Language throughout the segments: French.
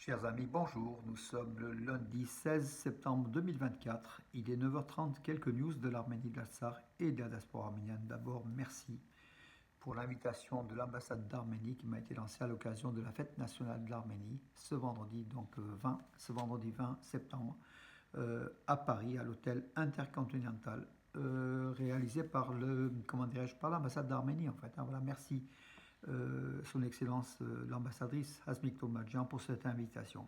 Chers amis, bonjour. Nous sommes le lundi 16 septembre 2024. Il est 9h30. Quelques news de l'Arménie, de l'Artsakh et de la diaspora arménienne. D'abord, merci pour l'invitation de l'ambassade d'Arménie qui m'a été lancée à l'occasion de la fête nationale de l'Arménie ce vendredi, ce vendredi 20 septembre, à Paris, à l'hôtel Intercontinental, réalisé par par l'ambassade d'Arménie en fait. Voilà, merci son Excellence l'ambassadrice Hasmik Tolmadjian pour cette invitation.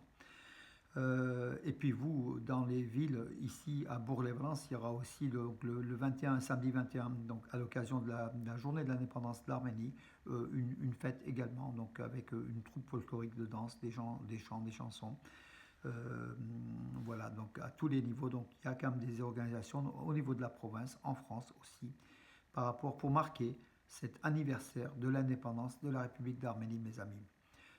Et puis vous, dans les villes, ici à Bourg-les-Valence, il y aura aussi le 21, samedi 21, donc à l'occasion de la journée de l'indépendance de l'Arménie, une fête également, donc avec une troupe folklorique de danse, des chants, des chansons. Voilà, donc à tous les niveaux, donc il y a quand même des organisations au niveau de la province, en France aussi, par rapport pour marquer cet anniversaire de l'indépendance de la République d'Arménie, mes amis.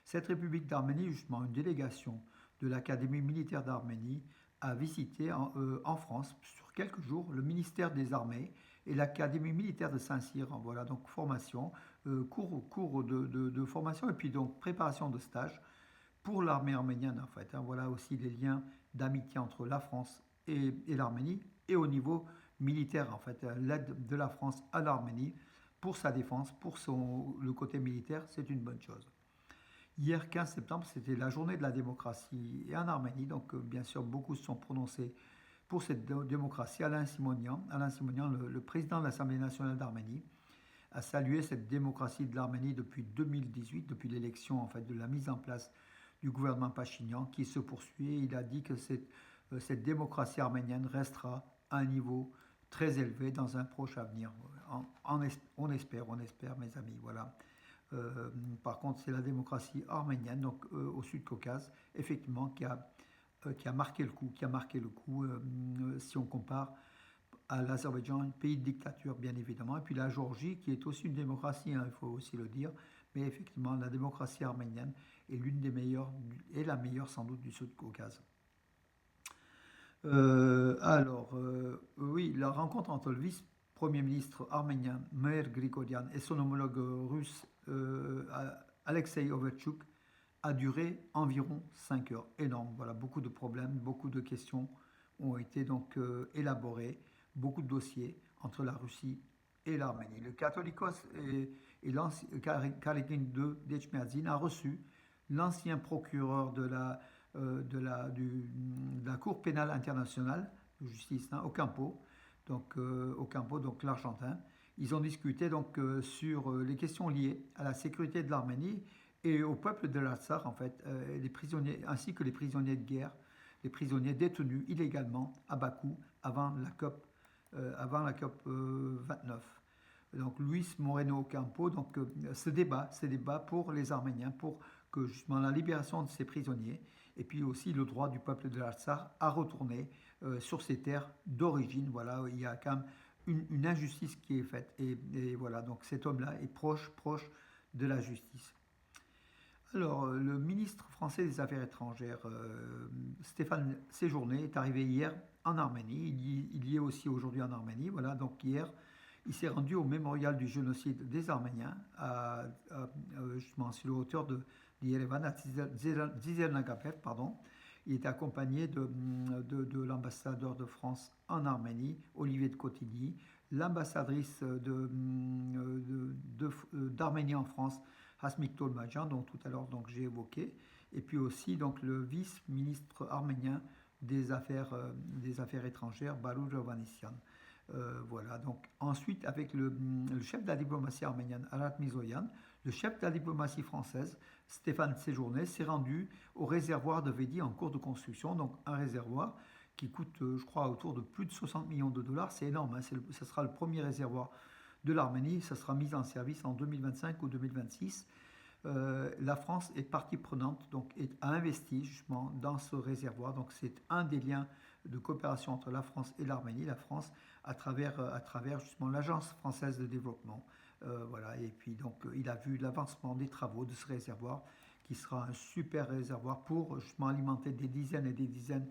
Cette République d'Arménie, justement, une délégation de l'Académie militaire d'Arménie a visité en France, sur quelques jours, le ministère des Armées et l'Académie militaire de Saint-Cyr. Voilà, donc formation, cours de formation et puis donc préparation de stage pour l'armée arménienne, en fait. Voilà aussi les liens d'amitié entre la France et l'Arménie et au niveau militaire, en fait. L'aide de la France à l'Arménie pour sa défense, le côté militaire, c'est une bonne chose. Hier, 15 septembre, c'était la journée de la démocratie en Arménie. Donc, bien sûr, beaucoup se sont prononcés pour cette démocratie. Alain Simonian, le président de l'Assemblée nationale d'Arménie, a salué cette démocratie de l'Arménie depuis 2018, depuis l'élection, en fait, de la mise en place du gouvernement Pachinian qui se poursuit. Il a dit que cette démocratie arménienne restera à un niveau très élevé dans un proche avenir. On espère, mes amis. Voilà. Par contre, c'est la démocratie arménienne, donc au Sud-Caucase, effectivement, qui a marqué le coup, si on compare à l'Azerbaïdjan, pays de dictature, bien évidemment, et puis la Géorgie, qui est aussi une démocratie, hein, il faut aussi le dire, mais effectivement, la démocratie arménienne est l'une des meilleures, et la meilleure sans doute du Sud-Caucase. Oui, la rencontre entre le vice-premier ministre arménien Meir Grigoryan et son homologue russe Alexei Overchuk a duré environ 5 heures. Énorme, voilà, beaucoup de problèmes, beaucoup de questions ont été donc élaborées, beaucoup de dossiers entre la Russie et l'Arménie. Le Catholicos et Kalegin II d'Echmiadzin a reçu l'ancien procureur de la Cour pénale internationale de justice, hein, Ocampo, donc l'Argentin. Ils ont discuté donc sur les questions liées à la sécurité de l'Arménie et au peuple de l'Artsakh, en fait, les prisonniers, ainsi que les prisonniers de guerre, les prisonniers détenus illégalement à Bakou avant la COP 29. Donc Luis Moreno Ocampo, donc ce débat pour les Arméniens, pour que justement la libération de ces prisonniers, et puis aussi le droit du peuple de l'Artsakh à retourner sur ses terres d'origine. Voilà, il y a quand même une injustice qui est faite. Et voilà, donc cet homme-là est proche de la justice. Alors, le ministre français des Affaires étrangères, Stéphane Séjourné, est arrivé hier en Arménie. Il y est aussi aujourd'hui en Arménie. Voilà, donc hier, il s'est rendu au mémorial du génocide des Arméniens, justement sur la hauteur de Yerevan, à Zizernagapev, pardon. Il était accompagné de l'ambassadeur de France en Arménie, Olivier de Cotigny, l'ambassadrice d'Arménie en France, Hasmik Tolmadjian, dont tout à l'heure j'ai évoqué, et puis aussi donc le vice-ministre arménien des affaires étrangères, Barou Ovanesyan. Voilà, donc ensuite avec le chef de la diplomatie arménienne, Arat Mizoyan, le chef de la diplomatie française, Stéphane Séjourné, s'est rendu au réservoir de Vedi en cours de construction, donc un réservoir qui coûte, je crois, autour de plus de 60 millions de dollars, c'est énorme, hein, ce sera le premier réservoir de l'Arménie, ça sera mis en service en 2025 ou 2026. La France est partie prenante, donc a investi justement dans ce réservoir. Donc c'est un des liens de coopération entre la France et l'Arménie. La France à travers justement l'Agence française de développement. Voilà. Et puis donc il a vu l'avancement des travaux de ce réservoir qui sera un super réservoir pour justement alimenter des dizaines et des dizaines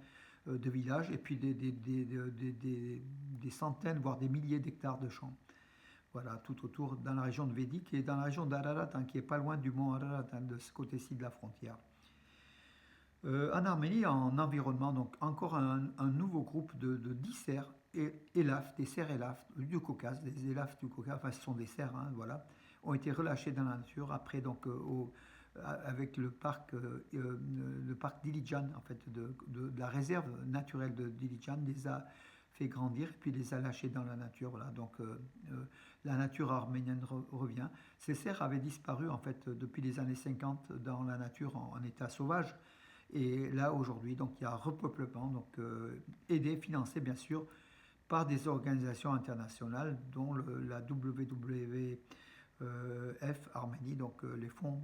de villages et puis des centaines, voire des milliers d'hectares de champs. Voilà, tout autour, dans la région de Vedi, qui est dans la région d'Ararat, hein, qui est pas loin du mont Ararat, hein, de ce côté-ci de la frontière. En Arménie, en environnement, donc encore un nouveau groupe de 10 cerfs, élafs, des cerfs élafs du Caucase, des élafs du Caucase, enfin ce sont des cerfs, hein, voilà, ont été relâchés dans la nature après donc avec le parc Dilijan, en fait, de la réserve naturelle de Dilijan, les a fait grandir et puis les a lâchés dans la nature. Voilà, donc la nature arménienne revient. Ces cerfs avaient disparu en fait depuis les années 50 dans la nature en état sauvage. Et là aujourd'hui, donc il y a un repeuplement, donc aidé, financé bien sûr par des organisations internationales, dont la WWF Arménie, donc le Fonds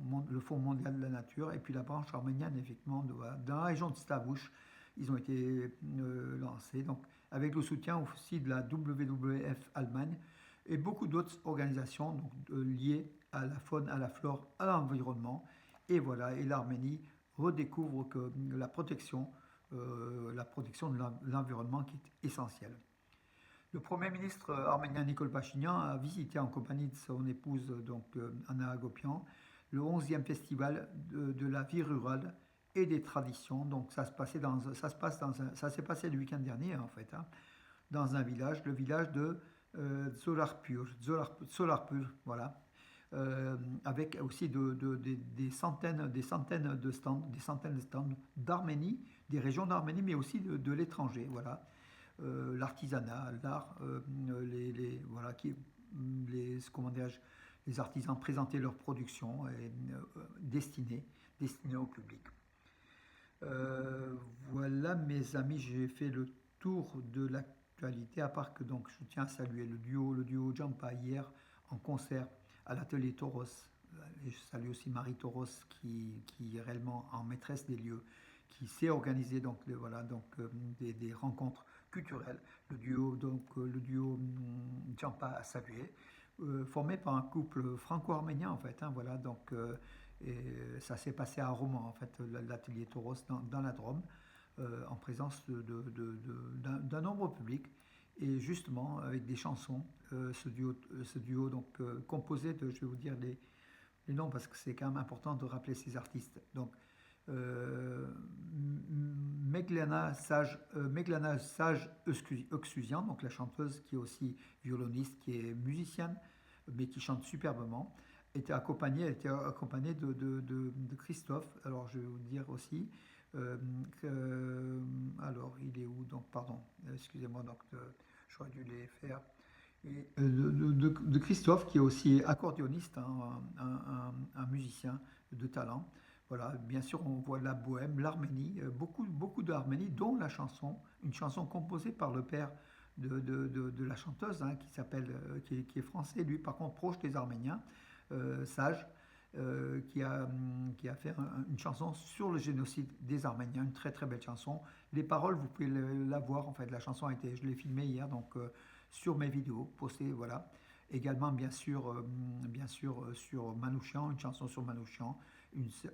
mondial de la nature, et puis la branche arménienne, effectivement, dans la région de Stavouche, ils ont été lancés, donc avec le soutien aussi de la WWF Allemagne et beaucoup d'autres organisations donc, liées à la faune, à la flore, à l'environnement. Et voilà, et l'Arménie redécouvre que la protection de l'environnement qui est essentielle. Le Premier ministre arménien Nikol Pachinian a visité en compagnie de son épouse donc Anna Agopian le 11e festival de la vie rurale et des traditions. Donc ça s'est passé le week-end dernier en fait, hein, dans un village, le village de Zolarpur, voilà, avec aussi des centaines de stands d'Arménie, des régions d'Arménie, mais aussi de l'étranger, voilà. L'artisanat, l'art, voilà, comment les artisans présentaient leurs productions destinées au public. Voilà mes amis, j'ai fait le tour de l'actualité, à part que donc je tiens à saluer le duo Jampa hier en concert à l'atelier Toros. Et je salue aussi Marie Toros qui est réellement en maîtresse des lieux, qui sait organiser donc, voilà, donc, des rencontres culturelles. Le duo Jampa à saluer, formé par un couple franco-arménien en fait, hein, voilà, donc et ça s'est passé à Romans, en fait, l'atelier Tauros dans la Drôme, en présence d'un nombre public. Et justement, avec des chansons, ce duo donc, composé de, je vais vous dire les noms parce que c'est quand même important de rappeler ces artistes. Donc, Meglana Sage Oxusian, donc la chanteuse qui est aussi violoniste, qui est musicienne, mais qui chante superbement, elle était accompagnée de Christophe. Alors je vais vous dire aussi, alors il est où donc, pardon, excusez-moi, donc j'aurais dû les faire. Et, de Christophe qui est aussi accordéoniste, hein, un musicien de talent. Voilà, bien sûr, on voit la bohème, l'Arménie, beaucoup d'Arménie, dont une chanson composée par le père de la chanteuse, hein, qui est français, lui, par contre, proche des Arméniens, Sage, qui a fait une chanson sur le génocide des Arméniens, une très très belle chanson. Les paroles, vous pouvez la voir, en fait, la chanson je l'ai filmée hier, donc sur mes vidéos postées, voilà. Également, sur Manouchian, une chanson sur Manouchian,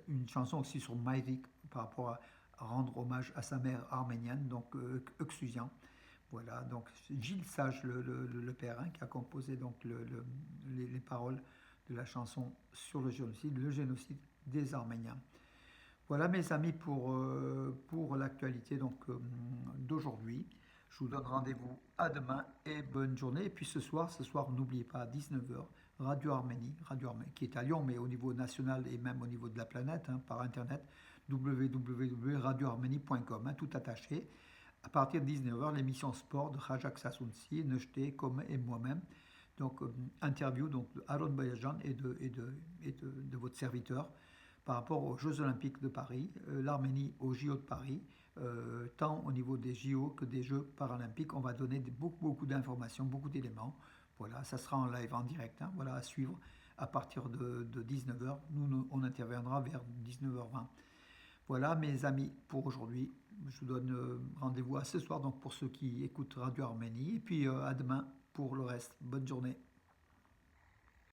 une chanson aussi sur Maïrik par rapport à rendre hommage à sa mère arménienne, donc Oxusian. Voilà, donc Gilles Sage, le père, hein, qui a composé donc les paroles de la chanson sur le génocide des Arméniens. Voilà mes amis pour l'actualité donc d'aujourd'hui. Je vous donne rendez-vous à demain et bonne journée. Et puis ce soir, n'oubliez pas à 19h, Radio Arménie, qui est à Lyon, mais au niveau national et même au niveau de la planète, hein, par internet, www.radioarménie.com, hein, tout attaché. À partir de 19h, l'émission sport de Rajak Sassounsi, Nejeté, Comme et moi-même. Donc, interview donc, de Aaron Bayajan et de votre serviteur par rapport aux Jeux Olympiques de Paris, l'Arménie aux JO de Paris, tant au niveau des JO que des Jeux Paralympiques. On va donner beaucoup d'informations, beaucoup d'éléments. Voilà, ça sera en live, en direct, hein, voilà, à suivre à partir de 19h. Nous, on interviendra vers 19h20. Voilà, mes amis, pour aujourd'hui. Je vous donne rendez-vous à ce soir donc pour ceux qui écoutent Radio Arménie. Et puis à demain pour le reste. Bonne journée.